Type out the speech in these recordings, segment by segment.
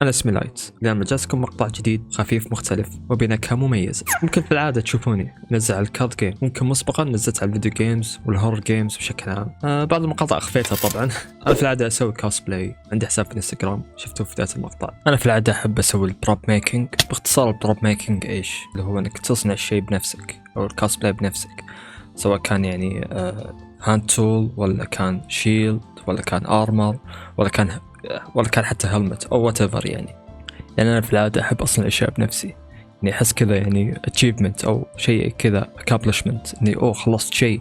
أنا اسمي لايت. اليوم رجعتكم مقطع جديد خفيف مختلف وبنكهة مميزة. ممكن في العادة تشوفوني نزل على الكارد جيم، ممكن مسبقا نزلت على الفيديو جيمز والهورر جيمز بشكل عام. بعض المقاطع أخفيتها طبعا. أنا في العادة أسوي كوسبلاي، عندي حساب في الانستغرام شفتوه في بداية المقطع. أنا في العادة أحب أسوي البروب ميكينج. باختصار البروب ميكينج إيش؟ اللي هو إنك تصنع الشيء بنفسك أو الكوسبلاي بنفسك، سواء كان يعني هاند تول ولا كان شيلد ولا كان ارمر ولا كان حتى هلمت او وات ايفر. يعني انا في العاده احب اصنع اشياء بنفسي، يعني احس كذا يعني اتشيفمنت او شيء كذا اكابلشمنت اني خلصت شيء.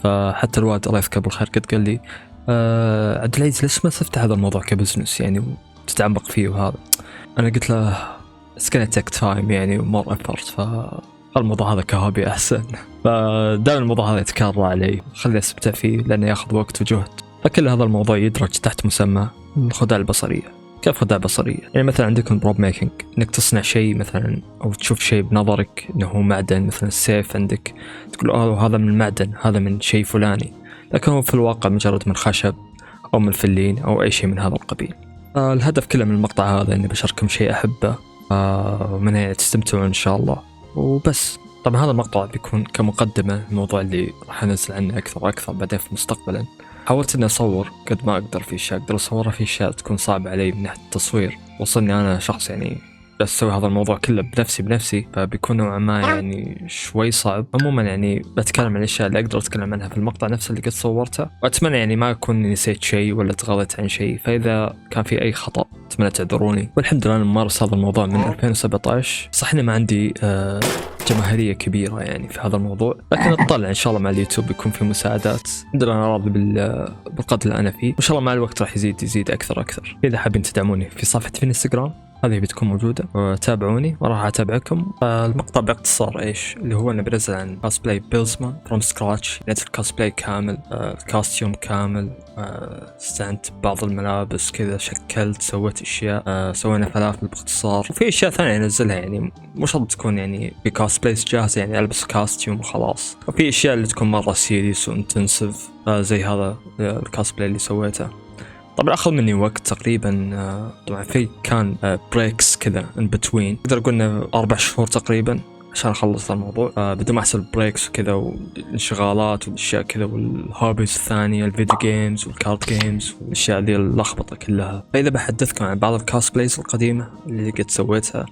فحتى الوالد الله يذكره بالخير قد قال لي عبد العزيز ليش ما تفتح هذا الموضوع كبزنس يعني وتتعمق فيه. وهذا انا قلت له it's gonna take time يعني more effort، فالموضوع هذا كهوبي احسن. فدائما الموضوع هذا يتكرر علي، خليني استمتع فيه لانه ياخذ وقت وجهد. فكل هذا الموضوع يدرج تحت مسمى الخداع البصرية. كيف خداع بصرية؟ يعني مثلا عندكم بروب ميكينج، انك تصنع شيء مثلا او تشوف شيء بنظرك انه هو معدن، مثلا السيف عندك تقول هذا من المعدن، هذا من شيء فلاني، لكن هو في الواقع مجرد من خشب او من فلين او اي شيء من هذا القبيل. الهدف كله من المقطع هذا اني بشارككم شيء احبه ومنها تستمتعون ان شاء الله وبس. طبعا هذا المقطع بيكون كمقدمة الموضوع اللي راح انزل عنه اكثر واكثر بعدين في مستقبلا. حاولت اني اصور قد ما اقدر في اشياء اقدر اصورها، في اشياء تكون صعبة علي من ناحية التصوير. وصلني انا شخص يعني بس اسوي هذا الموضوع كله بنفسي فبيكون نوعا ما يعني شوي صعب. عموما يعني بتكلم عن الاشياء اللي اقدر اتكلم عنها في المقطع نفسه اللي قد صورته، واتمنى يعني ما اكون نسيت شيء ولا تغاضيت عن شيء، فاذا كان في اي خطأ اتمنى تعذروني. والحمد لله انا ممارس هذا الموضوع من 2017. صح اني ما عندي جماهيرية كبيرة يعني في هذا الموضوع، لكن اطلع ان شاء الله مع اليوتيوب بيكون في مساعدات. الحمد لله انا راضي بالقدر اللي انا فيه، وان شاء الله مع الوقت راح يزيد اكثر. اذا حابين تدعموني في صفحتي في الانستغرام هذه بتكون موجودة وتابعوني وراح اتابعكم. المقطع باختصار ايش اللي هو انا بنزل عن كوسبلاي بيلزمان فروم سكراتش، نزل كوسبلاي كامل، الكاستيوم كامل، استعنت ببعض الملابس كذا، شكلت سويت اشياء، سوينا فلافل باختصار. وفي اشياء ثانية انزلها يعني مو شرط تكون يعني في كوسبلايز جاهزة يعني البس كاستيوم وخلاص. وفي اشياء اللي تكون مرة سيريس وانتنسيف زي هذا الكوسبلاي اللي سويته. طبعا اخذ مني وقت تقريبا، طبعا في كان بريكس كذا ان بتوين، نقدر قلنا 4 شهور تقريبا عشان اخلص الموضوع، بدون ما احسب بريكس وكذا والانشغالات والاشياء كذا والهوبيز الثانيه الفيديو جيمز والكارد جيمز والاشياء ذي اللخبطه كلها. فاذا بحدثكم عن بعض الكوسبلايز القديمه اللي قد سويتها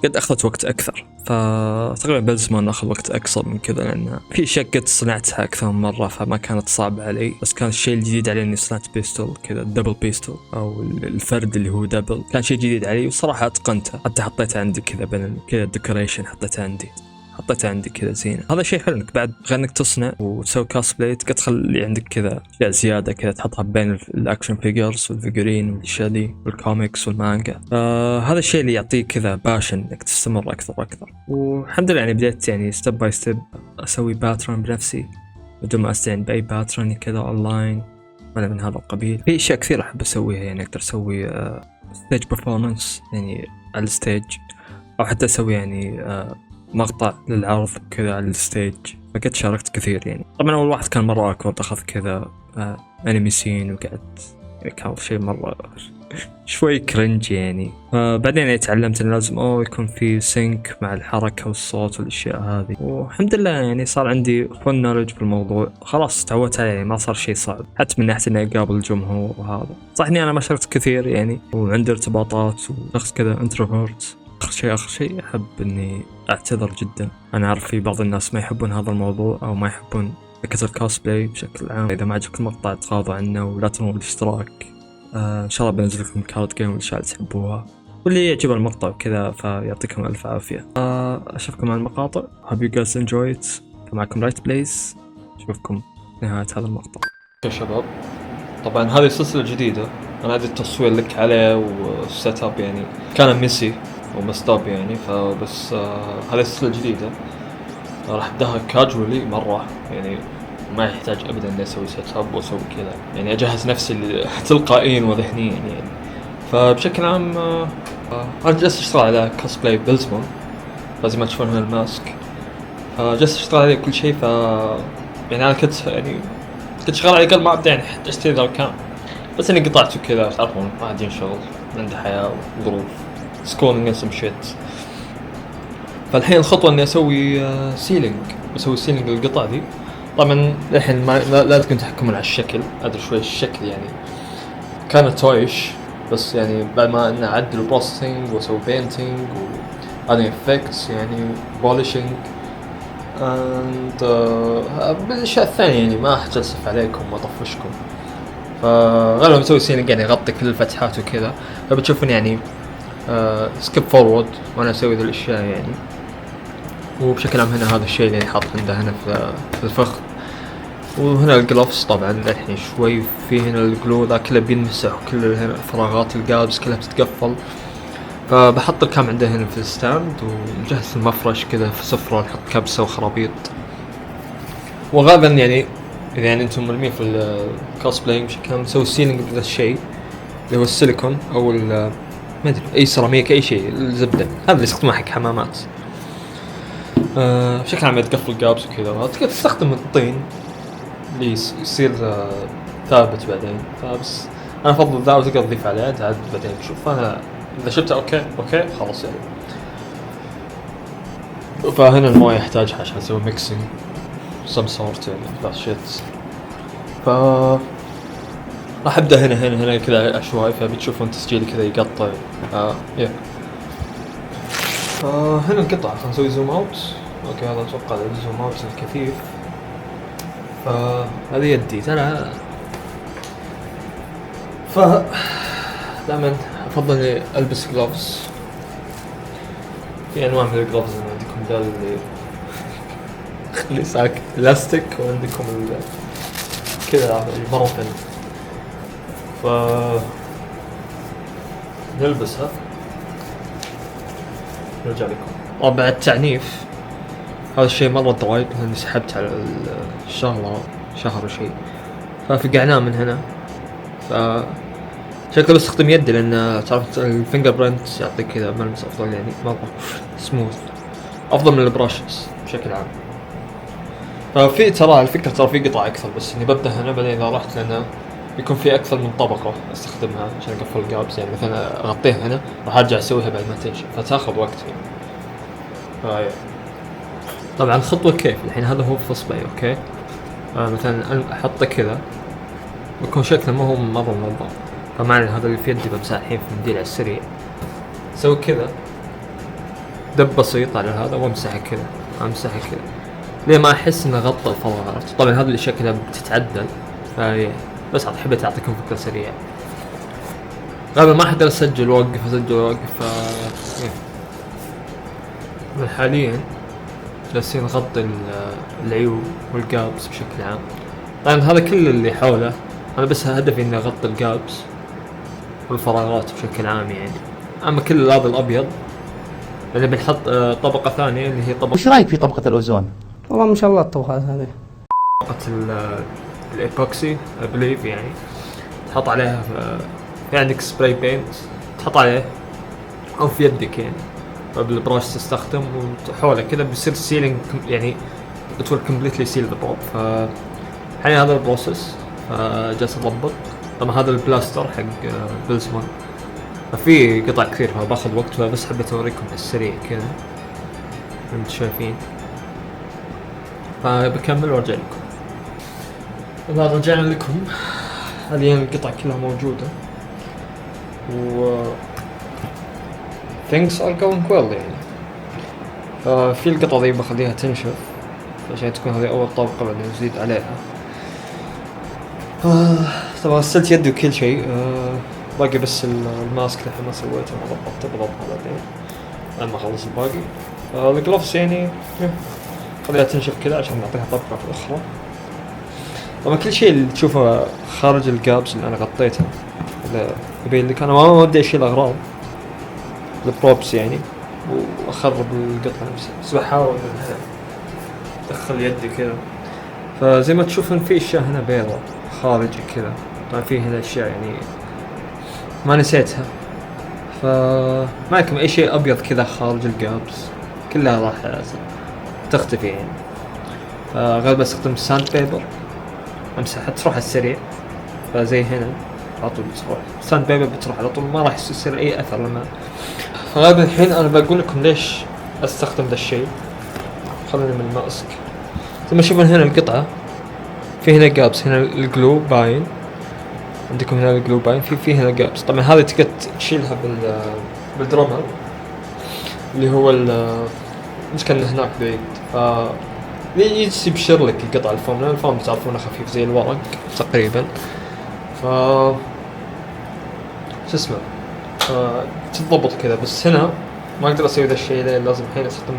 قد اخذت وقت اكثر، فتقريبا بلزمان اخذ وقت اكثر من كذا لان في اشياء قد صنعتها اكثر من مره فما كانت صعبه علي. بس كان الشيء الجديد علي اني صنعت بيستول كذا دبل بيستول او الفرد اللي هو دبل، كان شيء جديد علي وصراحه اتقنته. حتى حطيته عندي كذا بين كذا الديكوريشن، حطيته عندي كذا زينه. هذا شيء حلو انك بعد غير انك تصنع وتسوي كوسبلاي تقدر تخلي عندك كذا اشياء زياده كذا تحطها بين الاكشن فيجرز والفيجورين والاشياء دي والكوميكس والمانجا. هذا الشيء اللي يعطيك كذا باشن انك تستمر اكثر. والحمد لله يعني بديت يعني ستيب باي ستيب اسوي باترن بنفسي بدون ما استعين باي باترن كذا اونلاين ولا من هذا القبيل. في اشياء كثير احب اسويها يعني اقدر اسوي ستيج برفورمانس يعني على الستيج، او حتى اسوي يعني مقطع للعرض كذا على الستيج، فقد شاركت كثير يعني. طبعا اول واحد كان مره اكورد اخذ كذا انمي سين وقعدت يعني كان شيء مره شوي كرنج يعني. بعدين تعلمت ان لازم يكون في سينك مع الحركه والصوت والاشياء هذه، والحمد لله يعني صار عندي فول نولج بالموضوع، خلاص تعودت عليه يعني ما صار شيء صعب حتى من ناحيه اني اقابل الجمهور. وهذا صح اني انا ما شاركت كثير يعني وعندي ارتباطات وشخص كذا انتروفيرت. آخر شيء أحب إني أعتذر جدا. أنا أعرف في بعض الناس ما يحبون هذا الموضوع أو ما يحبون فكرة الكوسبلاي بشكل عام. إذا ما عجبك المقطع تغاضوا عنه ولا تنسوا الاشتراك. إن شاء الله بنزل لكم كارد جيم والأشياء اللي تحبوها، واللي يعجب المقطع وكذا فيعطيكم ألف عافية. أشوفكم على المقاطع. Hope you guys enjoy it. معكم رايت بليز، أشوفكم نهاية هذا المقطع. يا شباب طبعا هذه سلسلة جديدة أنا عندي التصوير لك عليه والسيت اب يعني كان ميسي ومستاب يعني، فبس هذه السلسلة جديدة راح ابداها كاجولي مرة يعني ما يحتاج ابدا اني اسوي سيت اب واسوي كذا يعني اجهز نفسي تلقائيا وذهنيا يعني. فبشكل عام انا جالس اشتغل على كوسبلاي بيلزمان زي ما تشوفون هنا الماسك، جالس اشتغل عليه كل شيء. يعني انا كنت شغال على اقل ما ابدا يعني حتى اشتري ذا الكام بس اني قطعته كذا تعرفون ما عاد ينشغل عنده حياة وظروف سكولينج سم شيت. فالحين الخطوة اني اسوي سيلينج، بسوي سيلينج للقطع دي. طبعا الحين ما لا تكون تحكمون على الشكل، ادري شوي الشكل يعني كانت تويش، بس يعني بعد ما اني اعدل بروسيسنج واسوي بينتينج وهذه افكتس يعني بولشنج اند بالاشياء الثانية يعني ما احجلسف عليكم واطفشكم. فغالبا بسوي سيلينج يعني اغطي كل الفتحات وكذا، فبتشوفون يعني سكيب فورورد وانا اسوي ذي الاشياء يعني. وبشكل عام هنا هذا الشيء اللي حاط عنده هنا في الفخذ. وهنا الجلوفز طبعا الحين شوي في هنا الجلو ذا كله بينمسح، وكل هنا الفراغات الجابس كلها بتتقفل. فبحط الكام عنده هنا في الستاند، ومجهز المفرش كذا في سفرة نحط كبسة وخرابيط. وغالبا يعني إذا يعني انتم ملمين في الكوسبلاينج بشكل عام نسوي سيلينج بهذا الشيء اللي هو السيليكون او ما ادري اي سيراميك اي شيء الزبدة، هذا اللي يستخدمه حق حمامات. بشكل عام يتقفل جابس وكذا. تقدر تستخدم الطين اللي يصير ثابت بعدين، فبس انا افضل ذا وتقدر تضيف عليه عاد بعدين تشوف. انا اذا شفته اوكي خلاص يعني. فهنا المويه يحتاجها عشان اسوي ميكسينج some sort يعني that shit. راح ابدا هنا كذا عشوائي، فبتشوفون تسجيلي كذا يقطع هنا القطعة. خلينا نسوي زوم اوت. اوكي هذا اتوقع الزوم اوت الكثيف. هذه يدي ترى. دائما افضل اني البس جلوفز. في انواع من الجلوفز، عندكم ذا اللي خلي ساك لاستيك، وعندكم كذا المرفن. نلبسها نرجع لكم. طبعا التعنيف هذا الشيء مرة ضايق لاني سحبت على الشغلة شهر وشيء، ففقعناه من هنا. شكله بستخدم يدي لان تعرف الفينجر برنت يعطيك كذا ملمس افضل يعني مرة سموث، افضل من البراشز بشكل عام. ففي ترى الفكرة ترى في قطع اكثر، بس اني ببدأ هنا بعدين اذا رحت لنا يكون في اكثر من طبقة استخدمها عشان اقفل الجابس. يعني مثلا اغطيها هنا راح ارجع اسويها بعد ما تنشف، فتاخذ وقت يعني. طبعا الخطوة كيف الحين هذا هو فصبعي اوكي. مثلا احطه كذا يكون شكله ما هو مرة منظم، فمعنى هذا اللي في يدي بمسح الحين في منديل على السريع. اسوي كذا دب بسيط على هذا وامسحه كذا ليه ما احس انه غطى الفراغات. طبعا هذا اللي شكله بتتعدل، بس حبيت اعطيكم فكرة سريعة. غالبا ما اقدر اسجل واوقف حاليا جالسين نغطي العيوب والجابس بشكل عام. طبعا هذا كل اللي حوله، انا بس هدفي اني اغطي الجابس والفراغات بشكل عام يعني. اما كل هذا الابيض اللي بنحط طبقة ثانية اللي هي طبقة. وش رايك في طبقة الاوزون؟ والله ما شاء الله الطبقات هذه طبقة الايبوكسي بليف يعني. تحط عليها في عندك سبراي بينت تحط عليه او في يدك يعني، بالبراش تستخدم وحوله كذا بيصير سيلينج يعني بتول كومبليتلي سيل ذا بوب. فالحين هذا البروسيس جالس اضبط. طبعا هذا البلاستر حق بلزمان، ففي قطع كثير فباخذ وقت، بس حبيت اوريكم على السريع كذا انتم شايفين. فبكمل وارجع لكم. إذا رجعنا لكم حاليا القطع كلها موجودة و things are going well يعني. ففي القطعة ذي بخليها تنشف عشان تكون هذه أول طبقة بعدين نزيد عليها. طبعا غسلت يدي وكل شيء. باقي بس الماسك اللي ما سويته ما ضبطته بضبطه بعدين بعد ما أخلص الباقي. الجلوفز يعني خليها تنشف كذا عشان نعطيها طبقة في الأخرى. طبعا كل شيء اللي تشوفه خارج الجابس اللي أنا غطيته اللي يبين لك أنا ما ودي أشيل أغراض البروبس يعني وأخرب القطعة نفسها، بس بحاول أدخل يدي كذا. فزي ما تشوفون في أشياء هنا بيضة خارجي كذا. طبعا في هنا أشياء يعني ما نسيتها، فما لكم أي شيء أبيض كذا خارج الجابس كلها راح تختفي يعني. فغالبا استخدم ساند بيبر امسح تروح على السريع. فزي هنا على طول بتروح ساند بيبر بتروح على طول، ما راح يصير اي اثر لما. فهذا الحين انا بقول لكم ليش استخدم ذا الشيء. خلينا من الماسك. زي ما تشوفون هنا القطعة في هنا جابس، هنا الجلو باين، عندكم هنا الجلو باين، في هنا جابس. طبعا هذه تقدر تشيلها بالدرامر اللي هو مش كان هناك بعيد، ف يجي يبشر لك القطع الفوم، لان الفوم تعرفونه خفيف زي الورق تقريبا. ف شو اسمه تتضبط كذا. بس هنا ما اقدر اسوي ذا الشيء، لازم الحين استخدم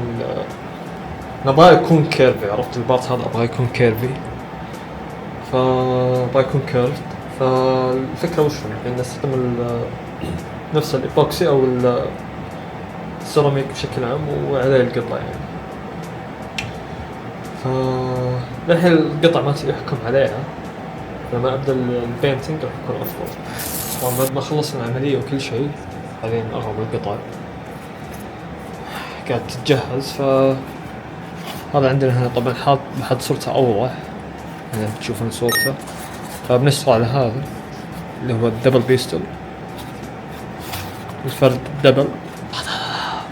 نبغى يكون كيرفي. عرفت البارت هذا ابغى يكون كيرفي، فابغى يكون كيرف. فالفكرة وش الحين نستخدم نفس الايبوكسي او السيراميك بشكل عام وعليه القطع يعني. فالحين القطع ما يحكم عليها، لما ابدا البينتينج راح يكون افضل. طبعا بعد ما خلصنا العملية وكل شيء بعدين اغرب القطع قاعد تتجهز. هذا عندنا هنا طبعا حاط صورته اوضح، هنا تشوفون صورته. فبنشتغل على هذا اللي هو الدبل بيستول، الفرد دبل.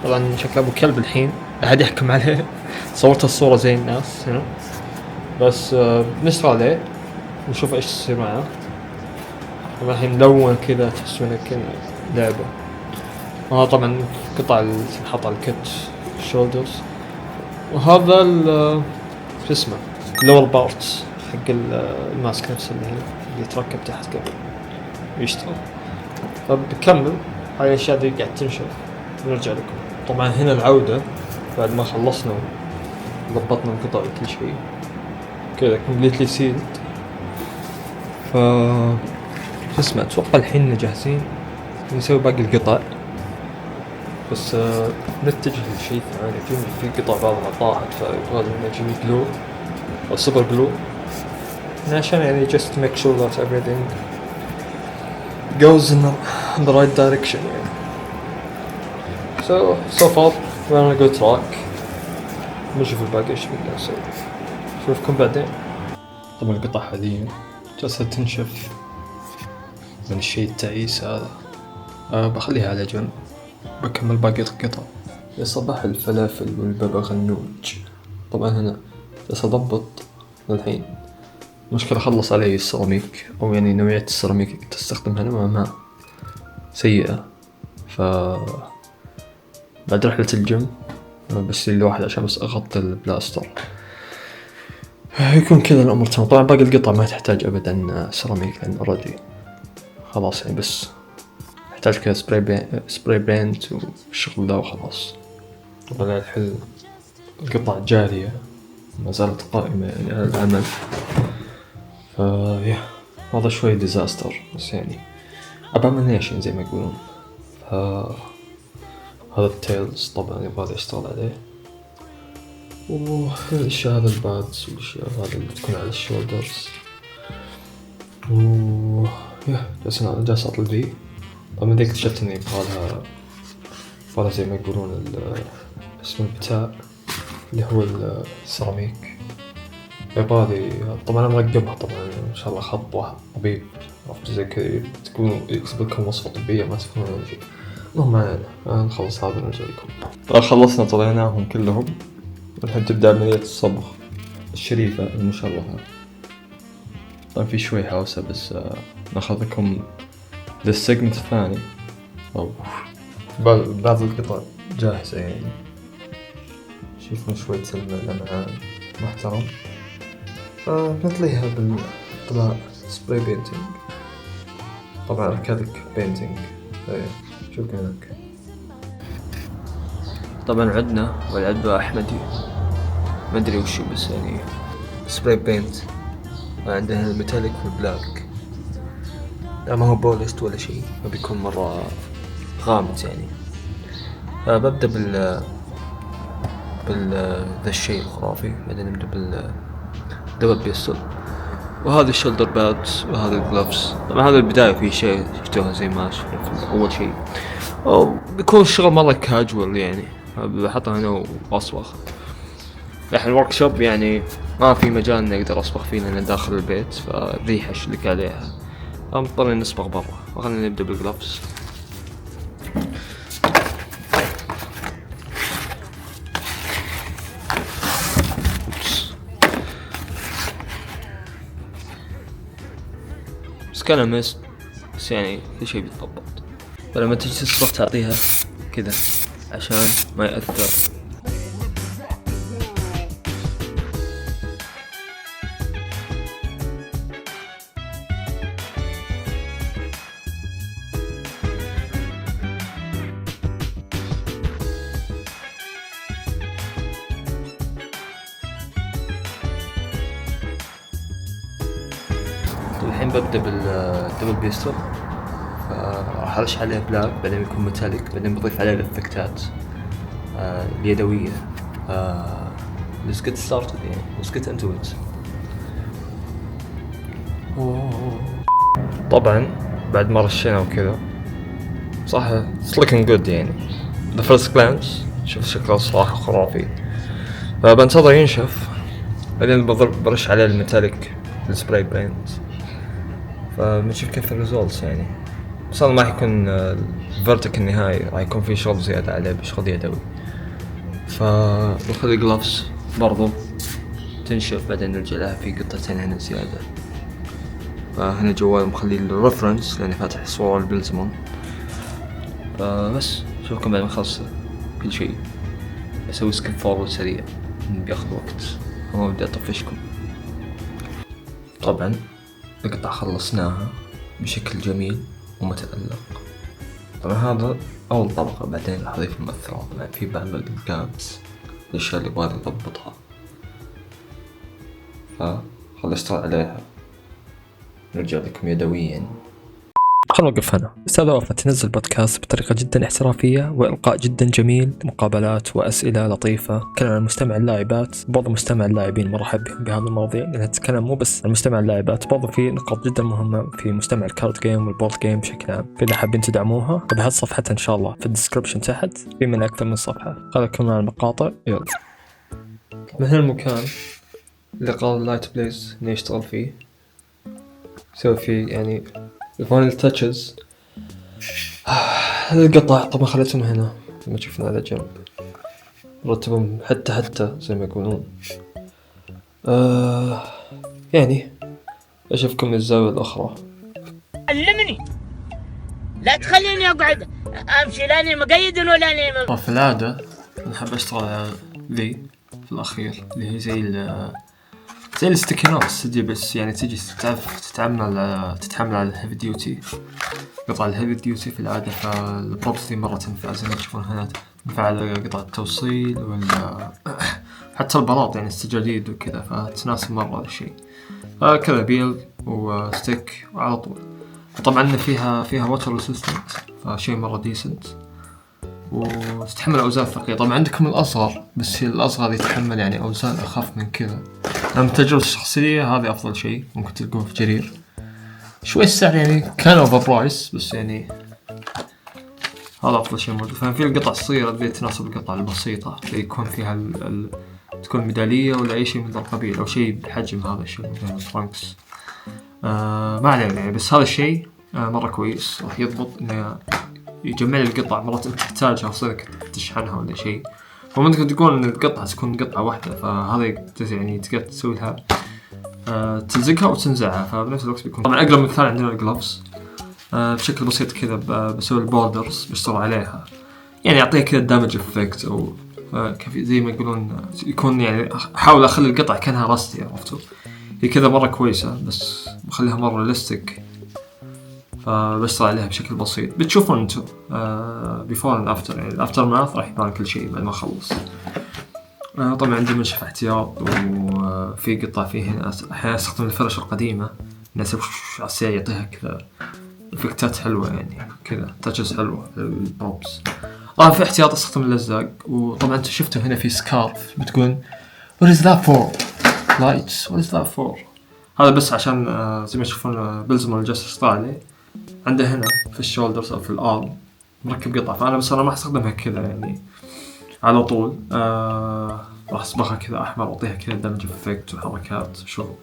طبعا شكله ابو كلب الحين احد يحكم عليه. صورت الصورة زي الناس هنا، بس بنشتغل عليه ونشوف ايش يصير معاه. طبعا الحين ملون كذا تحسونه كأنه لعبة. وهذا طبعا قطع اللي تنحط على الكت الشولدرز. وهذا شو اسمه اللور بارتس حق الماسك نفسه اللي يتركب تحت قبل يشتغل. فبكمل هاي الاشياء ذي قاعد تنشف ونرجع لكم. طبعا هنا العودة بعد ما خلصنا ضبطنا القطع وكل شيء كذا كومبليتلي سيلد. ف شو اسمه اتوقع الحين جاهزين نسوي باقي القطع. بس نتجه لشيء ثاني. في قطع بعضها طاحت، فيبغى لنا نجيب جلو أو سوبر جلو عشان يعني just to make sure that everything goes in the right direction يعني. So far we're on a good track. نشوف الباقي ايش بدنا نسوي. نشوفكم بعدين. طبعا القطع حاليا جالسة تنشف من الشيء التعيس هذا. بخليها على جنب، بكمل باقي القطع. يا صباح الفلافل والببغنوج. طبعا هنا جالس اضبط للحين. مشكلة خلص علي السيراميك، او يعني نوعية السيراميك اللي تستخدمها نوعا ما سيئة. بعد رحلة الجيم بشتري لي واحد عشان بس اغطي البلاستر يكون كذا الامر تمام. طبعا باقي القطع ما تحتاج ابدا سيراميك لان اوريدي خلاص يعني، بس يحتاج كذا سبراي بينت والشغل ذا وخلاص. طبعا الحين القطع جارية ما زالت قائمة يعني على العمل. هذا شوي ديزاستر بس يعني abomination زي ما يقولون. هذا التيلز طبعا يبغى اشتغل عليه. والاشياء هذا البادز والاشياء هذا اللي تكون على الشولدرز. جالس اطلب ذي. طبعا ذيك اكتشفت اني يبغالها زي ما يقولون اسم البتاع اللي هو السيراميك يبغالي. طبعا انا مرقبها طبعا ان شاء الله خط واحد طبيب، عرفت زي كذا تكون يكتب لكم وصفة طبية ما تفهمون ولا شيء. المهم علينا نخلص هذا ونرجع لكم. خلصنا طلعناهم كلهم والحين تبدأ عملية الصبغ الشريفة المشرفة. طبعا في شوي هاوسة بس ناخذ لكم للسيجمنت الثاني. بعض القطع جاهزة يعني، شوفوا شوي لمعان محترم. فنطليها بالطلاء سبراي بينتينج، طبعا أكاديك بينتينج. شوف هناك. طبعا عدنا والعدوى أحمدي ما أدري وشو بس يعني سبراي بينت. عندنا الميتاليك والبلاك، لا ما هو بولست ولا شيء، ما بيكون مرة غامض يعني. ببدأ ذا الشيء الخرافي، بعدين نبدأ بالدبل بيستول وهذا الشولدر بادز وهذا الجلوفز. طبعا هذا البداية في شيء شفتوها زي ما شفت في أول شيء، بيكون الشغل مرة كاجوال يعني، بحطها هنا وأصبغ. الحين الوركشوب يعني ما في مجال إني أقدر أصبغ فيه لأنه داخل البيت، فذي حشلك عليها مضطرين نسبق برا. خلينا نبدأ بالجلافز. بس كان مست، بس يعني كل شيء بيتضبط. فلما تجي تسبق تعطيها كذا عشان ما يأثر. الحين ببدأ بالدبل بيستول. راح ارش عليه بلاك، بعدين يكون ميتاليك، بعدين بضيف عليه الافكتات اليدوية. let's get started يعني let's get into it. طبعا بعد ما رشينا وكذا صح it's looking good يعني the first glance شوف شكله صراحة خرافي. فبنتظر ينشف بعدين برش عليه الميتاليك السبراي بينت، فبنشوف كيف الريزولتس يعني. بس هذا ما حيكون الفيرتيك النهائي، راح يكون في شغل زيادة عليه بشغل يدوي. فبخلي جلافز برضو تنشف، بعدين نرجع لها في قطعتين هنا زيادة. فهنا جوال مخلي الريفرنس لاني فاتح صورة البلزمون. فبس شوفكم بعد ما خلص كل شيء. اسوي سكيب فورورد سريع بياخذ وقت، وما بدي اطفشكم. طبعا القطعة خلصناها بشكل جميل ومتألق. طبعا هذا أول طبقة، بعدين راح أضيف المؤثرات. في بعض الجابس الأشياء اللي يبغالي أضبطها، فخلصت عليها. نرجع لكم يدويا. خلنا نوقف هنا. أستاذ وفاء تنزل بودكاست بطريقة جدا احترافية وإلقاء جدا جميل، مقابلات وأسئلة لطيفة، تكلم عن المستمع اللاعبات، بعض المستمع اللاعبين مرحب بهم بهذه المواضيع، لأنها تتكلم مو بس عن المستمع اللاعبات، برضو في نقاط جدا مهمة في مستمع الكارد جيم والبورد جيم بشكل عام. فإذا حابين تدعموها بهذه الصفحة إن شاء الله في الديسكربشن تحت، في من أكثر من صفحة. هذا كمان المقاطع. يلا من هنا المكان اللي قال لايت بليز إنه يشتغل فيه، يسوي فيه يعني الفاينل تاتشز. القطع طبعا خليتهم هنا لما تشوفنا على جنب، رتبهم حتى زي ما يقولون. يعني اشوفكم من الزاوية الاخرى. علمني، لا تخليني اقعد امشي لاني مقيد ولا في العادة نحب اشتغل على ذي في الاخير اللي هي زي الستيكي نوتس، تجي بس يعني تجي تتحمل على الهيفي ديوتي. قطع الهيفي ديوتي في العادة فالبروبس دي مرة تنفع زي ما تشوفون هنا، تنفع على قطع التوصيل ولا حتى البلاط يعني السجاديد وكذا، فتناسب مرة هذا الشيء. فكذا بيل وستيك وعلى طول. طبعا فيها واتر ريسيستنت، فشيء مرة ديسنت وتتحمل أوزان ثقيلة. طبعا عندكم الأصغر، بس هي الأصغر يتحمل يعني أوزان أخف من كذا. من تجربة الشخصية هذه أفضل شيء ممكن تلقون في جرير. شوي السعر يعني كان أوفر برايس، بس يعني هذا أفضل شيء موجود. ففي القطع الصغيرة اللي تناسب القطع البسيطة اللي يكون فيها تكون ميدالية ولا أي شيء من ذا القبيل، أو شيء بحجم هذا الشيء مثل فرانكس. ما علينا يعني، بس هذا الشيء مرة كويس، راح يضبط إنه يجمع لي القطع مرات أنت تحتاجها وصدق تشحنها ولا شيء. وممكن تقول إن القطعة تكون قطعة واحدة، فهذا يعني تقدر تسوي لها تلزقها وتنزعها، فبنفس الوقت بيكون. طبعا أقرب مثال عندنا الجلوفز بشكل بسيط كذا، بسوي البوردرز بشتغل عليها يعني أعطيها كذا دامج إفكت، أو كيف زي ما يقولون يكون يعني أحاول أخلي القطعة كأنها راستي، عرفتوا؟ هي كذا مرة كويسة، بس بخليها مرة ريالستيك، فبشتغل عليها بشكل بسيط. بتشوفون انتو بيفور اند افتر، يعني الافتر ماث راح يبان كل شيء بعد ما اخلص. طبعا عندي منشف احتياط، وفي قطع فيه هنا احيانا استخدم الفرش القديمة الناس على السريع يعطيها كذا افكتات حلوة يعني كذا تاتشز حلوة البروبس. طبعا في احتياط استخدم اللزاق. وطبعا انتو شفتوا هنا في سكارف بتقول what is that for lights what is that for. هذا بس عشان زي ما تشوفون بلزم الجسس طالع عنده هنا في الشولدرز او في الارم مركب قطعة، فانا بس انا ما استخدمها كذا يعني على طول. راح اصبغها كذا احمر واعطيها كذا دمج افكت وحركات شغل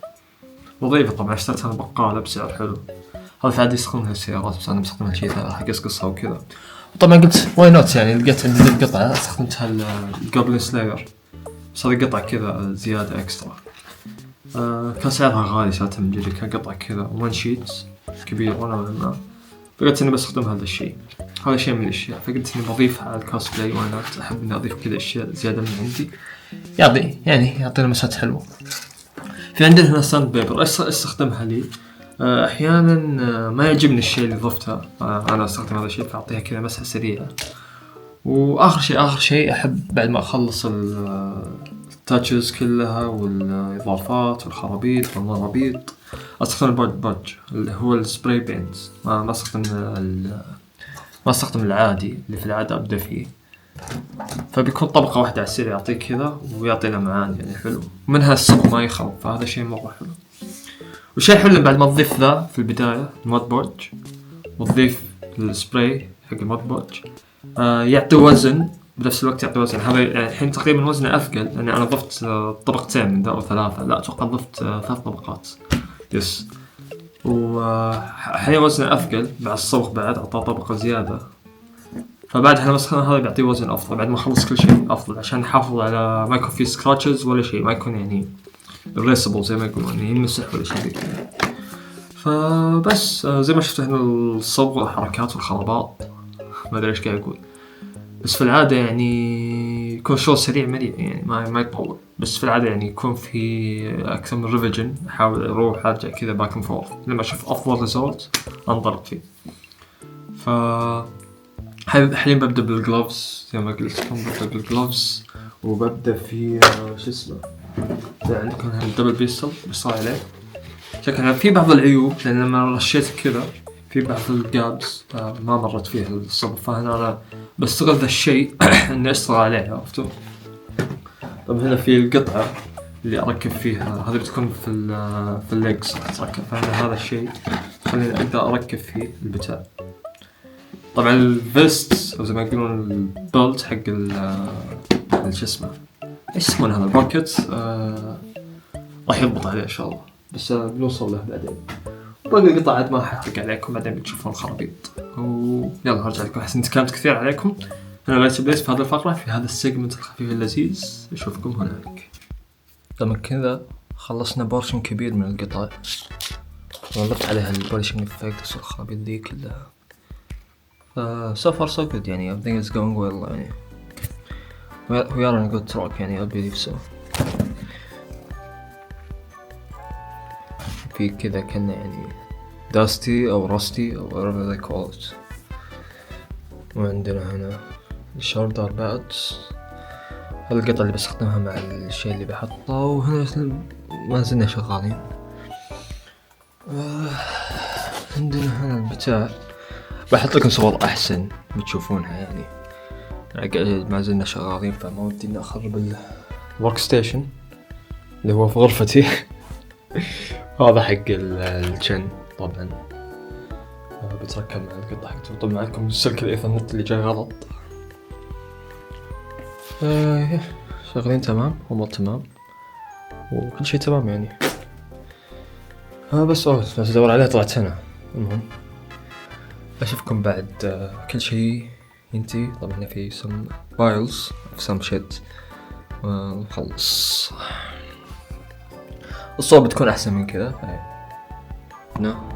نظيفة. طبعا اشتريتها من بقالة بسعر حلو، هذا في عادي يستخدمها السيارات، بس انا بستخدمها شيء حق قصقصها وكذا. طبعا قلت واي نوت يعني، لقيت عندي القطعة استخدمتها الجوبلين سلاير، بس هذه قطعة كذا زيادة اكسترا. كان سعرها غالي ساعتها من جديد، كان قطعة كذا 1 شيت كبير وانا ما، فقلت اني بستخدم هذا الشيء. هذا شيء من الاشياء، فقلت اني بضيفها على الكوسبلاي، وانا احب اني اضيف كذا اشياء زيادة من عندي يعطينا مسات حلوة. في عندنا هنا ساند بيبر استخدمها لي احيانا ما يعجبني الشيء اللي ضفته، انا استخدم هذا الشيء فاعطيها كذا مسحة سريعة. واخر شيء احب بعد ما اخلص التاتشز كلها والاضافات والخرابيط والمرابيط استخدم البادج اللي هو السبراي بينت. ما استخدم العادي اللي في العادة ابدا فيه، فبيكون طبقة واحدة على السريع يعطيك كذا ويعطي لمعان يعني حلو، ومنها الصب ما يخرب، فهذا شيء مرة حلو. وشيء حلو بعد ما تضيف ذا في البداية المود بودج وتضيف السبراي حق المود بودج يعطي وزن بنفس الوقت، يعطي وزن. هذا يعني الحين تقريبا وزنه أثقل لأني أنا ضفت طبقتين من ذا أو 3، لا أتوقع ضفت 3 طبقات يس. وحين وزنه أثقل بعد الصبغ بعد أعطاه طبقة زيادة، فبعد احنا بس هذا بيعطيه وزن افضل بعد ما اخلص كل شيء افضل، عشان نحافظ على ما يكون فيه سكراتشز ولا شيء، ما يكون يعني ريسبل زي ما يقولون يعني يمسح ولا شيء كذا. فبس زي ما شفتوا هنا الصبغ والحركات والخرابات ما ادري ايش قاعد اقول، بس في العاده يعني يكون شغل سريع مليء يعني ما يطول، بس في العاده يعني يكون في اكثر من ريفيجن، احاول اروح ارجع كذا باك اند فورث لما اشوف افضل ريزولت انضرب فيه. ف حاليا ببدأ بالجلوفز زي ما قلت لكم، ببدأ بالجلوفز وببدأ في شو اسمه عندكم الدبل بيصل عليه. شكلها في بعض العيوب لأن لما رشيت كذا في بعض الجابس ما مرت فيها الصبغ، فهنا أنا بستغل ذا الشيء إني أشتغل عليه، عرفتوا؟ طبعا هنا في القطعة اللي أركب فيها، هذه بتكون في الليجز أتركب، فهنا هذا الشيء خليني أقدر أركب فيه البتاع. طبعا الفيست او زي ما يقولون البلت حق شو اسمه ايش يسمونه هذا الباكت راح يضبط عليه ان شاء الله، بس بنوصل له بعدين. باقي القطع عاد ما ححرق عليكم، بعدين بتشوفون الخرابيط. ويلا هرجع لكم، احس اني تكلمت كثير عليكم. انا لايت بليس في هذه الفقره في هذا السيجمنت الخفيف اللذيذ، اشوفكم هناك. طبعا كذا خلصنا بورشن كبير من القطع، ضفت عليها البوليشنج افكت والخرابيط ذي كلها. So far so good يعني everything is going well يعني we are on a good track يعني I believe so. في كذا كنا يعني dusty أو rusty أو whatever they call it. وعندنا هنا الشولدر بادز، القطع اللي بستخدمها مع الشيء اللي بحطه، وهنا ما زلنا شغالين. عندنا هنا البتاع بحط لكم صور احسن بتشوفونها يعني ما زلنا شغالين، فما ودي اني اخرب الورك ستيشن اللي هو في غرفتي. هذا حق الجن طبعا بتركب مع القطعة حقته. طبعا معكم السلك الايثرنت اللي جاي غلط. شغالين تمام، امور تمام وكل شيء تمام يعني. بس ادور عليه طلعت هنا. المهم أشوفكم بعد كل شيء ينتهي. طبعا في some files of some shit ونخلص. الصوت بتكون أحسن من كذا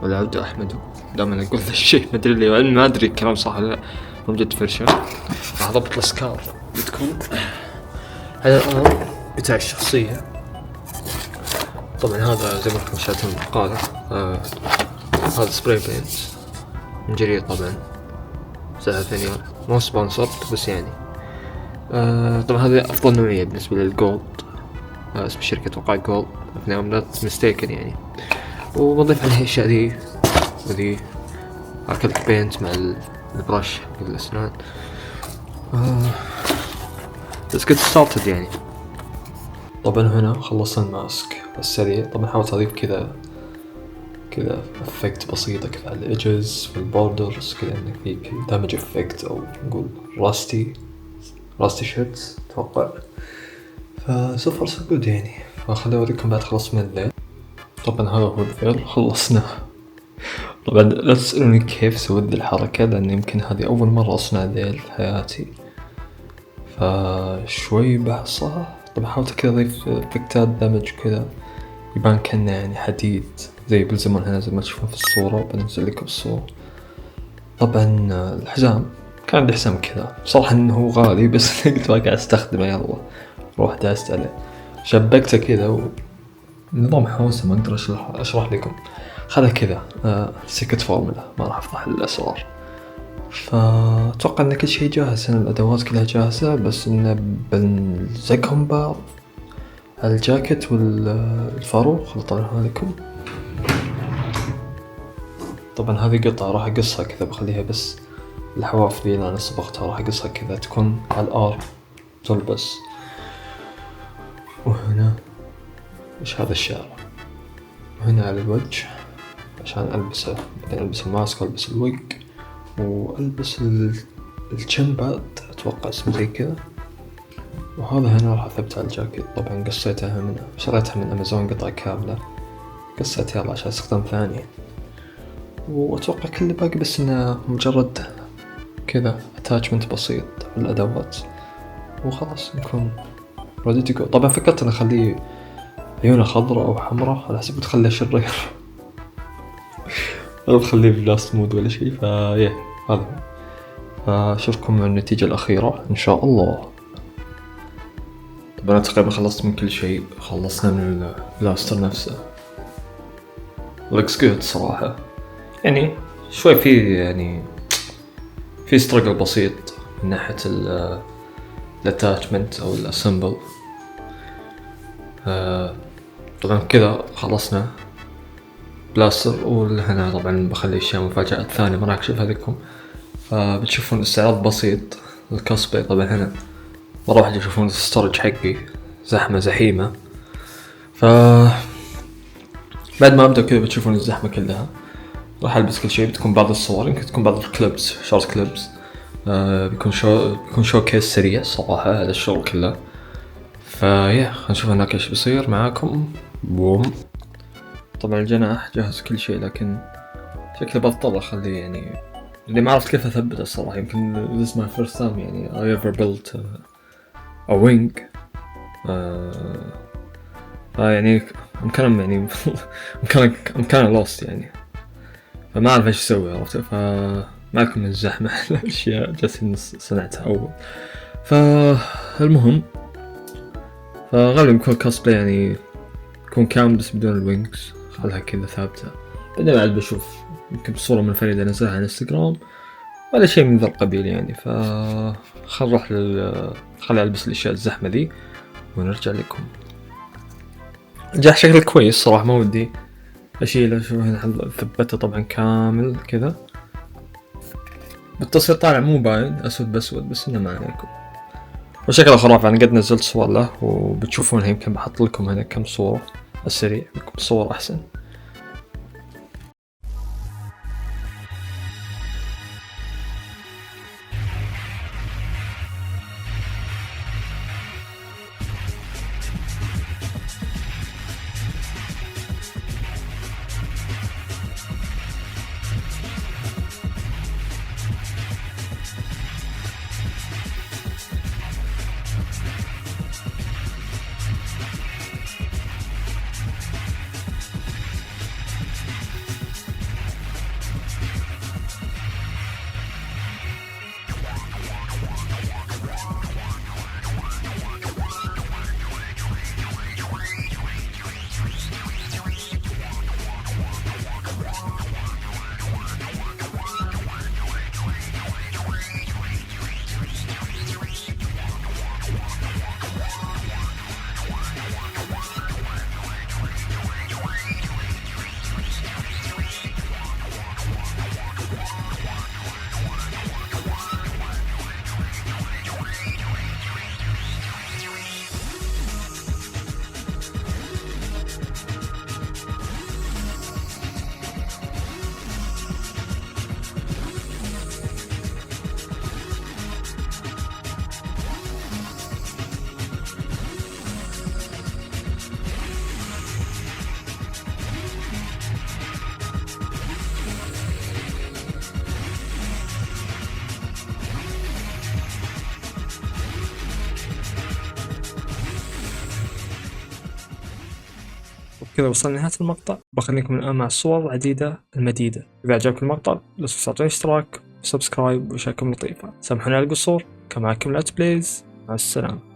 والعودة أحمد دائما أقول ذا الشيء، ما أدري ليه ما أدري الكلام صح ولا لا. موجود فرشة راح أضبط السكار بتكون على الآن بتاع الشخصية. طبعا هذا زي ما كنت شايفين المقالة، هذا سبراي بينت من جرير طبعا سعره 2 ريال، مو سبونسر بس يعني. طبعا هذه أفضل نوعية بالنسبة للجولد، اسم الشركة توقع جولد if I'm not mistaken يعني. وبضيف عليها الأشياء ذي وذي أكلت بينت مع البرش حق الأسنان. let's get started يعني. طبعا هنا خلصنا الماسك السريع. طبعا حاولت أضيف كذا افكت بسيطة كذا على الايدجز والبوردرز كذا، انك في دامج افكت او نقول راستي شيت اتوقع. فسوفر سو جود يعني. فخليني اوريكم بعد خلص من الليل. طبعا هذا هو الفيل خلصناه. طبعا لا تسألوني كيف سويت ذي الحركة، لأن يمكن هذه أول مرة أصنع ذيل في حياتي، فشوي بحصها. طبعا حاولت كذا أضيف إفكتات دمج كذا يبان كأنه يعني حديد زي بالزمن هنا زي ما تشوفون في الصورة، بنزل لكم الصورة. طبعا الحزام كان عندي حزام كذا بصراحة إنه هو غالي بس قلت ما قاعد أستخدمه، يلا روح داست عليه شبكته كذا نظام حوسه ما أقدر أشرح لكم. هذا كذا سكت فورمولا، ما راح أفضح الأسرار. فأتوقع إن كل شيء جاهز هنا، الأدوات كلها جاهزة، بس إنه بنلزقهم بعض الجاكيت والفاروق. خلطها لكم. طبعا هذه قطعة راح أقصها كذا، بخليها بس الحواف ذي اللي أنا صبغتها راح أقصها كذا تكون على الآر تلبس. وهنا إيش هذا الشعر، وهنا على الوجه عشان ألبسه، بعدين ألبس الماسك وألبس الوج وألبس الجن بعد أتوقع اسمه زي كذا. وهذا هنا راح أثبت على الجاكيت. طبعا قصيتها شريتها من أمازون قطعة كاملة، قصيتها يلا عشان استخدام ثاني. وأتوقع كل اللي باقي بس إنه مجرد كذا attachment بسيط للأدوات وخلاص نكون ready to go. طبعا فكرت أن أخليه عيونه خضراء أو حمراء على حسب تخليه شرير أو تخليه بلاست مود ولا شيء. فيه هذا، فأشوفكم مع النتيجة الأخيرة إن شاء الله. طبعا تقريبا خلصت من كل شيء، خلصنا من البلاستر نفسه. looks good صراحة، يعني شوي في ستراجل بسيط من ناحية الاتاتشمنت أو الاسمبل. طبعا كذا خلصنا بلاستر. وهنا طبعا بخلي اشياء مفاجآت ثانية ما راح اكشفها لكم، فبتشوفون استعراض بسيط للكوسبلاي. طبعا هنا مرة واحدة تشوفون الستورج حقي زحمة، بعد ما ابدأ كذا بتشوفون الزحمة كلها. راح البس كل شيء، بتكون بعض الصور، يمكن تكون بعض الكليبس شورت كليبس، بيكون شو كيس سريع صراحة هذا الشغل كله. خلينا نشوف هناك ايش بيصير معاكم. بوم. طبعا الجناح جاهز كل شيء، لكن شكله بضطر اخليه يعني اللي ما عرفت كيف اثبته الصراحة. يمكن this is my first time يعني I ever built a wing. يعني I'm kind of lost يعني، فما أعرف إيش أسوي، عرفت. فمعكم من الزحمة الأشياء جالسين صنعتها أول. فالمهم فغالبا يكون كوسبلاي يعني يكون كامل بس بدون الوينكس، خلها كذا ثابتة. بعدين بعد بشوف يمكن بصورة منفردة أنزلها على انستغرام ولا شيء من ذا القبيل يعني. خل نروح خلي ألبس الأشياء الزحمة ذي ونرجع لكم. جاء شكل كويس صراحة، ما ودي أشيله. شوف هنا ثبته طبعا كامل كذا، بالتصوير طالع مو باين أسود بأسود، بس إنه ما عليكم. وشكله خرافي، أنا قد نزلت صور له وبتشوفونها، يمكن بحط لكم هنا كم صورة السريع بكم صور أحسن. كذا وصلنا لنهاية المقطع، بخليكم الآن مع الصور العديدة المديدة. إذا عجبكم المقطع لا تنسوا تعطوني اشتراك وسبسكرايب وشارككم لطيفة. سامحوني على القصور، كان معكم لاتس بلايز، مع السلامة.